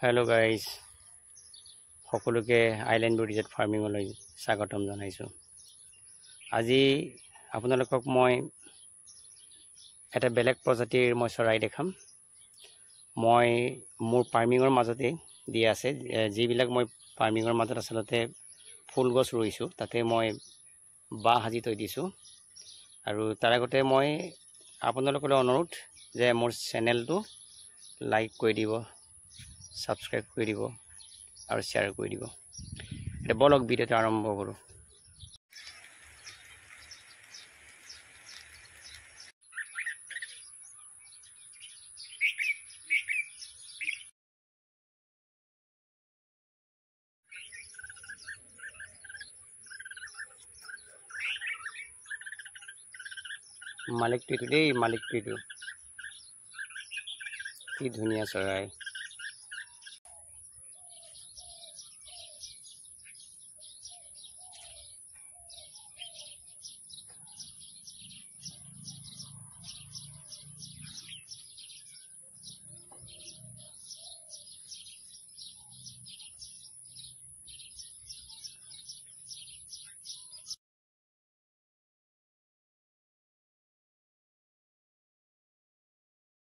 Hello' guys, সকলোকে island ব্ৰিজত ফাৰ্মিঙলৈ স্বাগতম জনাইছোঁ। আজি আপোনালোকক মই এটা বেলেগ প্ৰজাতিৰ চৰাই দেখাম। মই মোৰ ফাৰ্মিঙৰ মাজতে দিয়া আছে, যিবিলাক মই ফাৰ্মিঙৰ মাজত আচলতে ফুল গছ ৰুইছোঁ, তাতে মই বাঁহ সাজি থৈ দিছোঁ। আৰু তাৰ আগতে মই আপোনালোকলৈ অনুৰোধ যে মোৰ চেনেলটো লাইক কৰি দিব, সাবস্ক্রাইব করে দিব আর শেয়ার করে দিব। এটা বলক ভিডিওটা আরম্ভ করো। মালিক পিটু দেই, মালিক পিটু, কি ধুনীয়া চৰাই।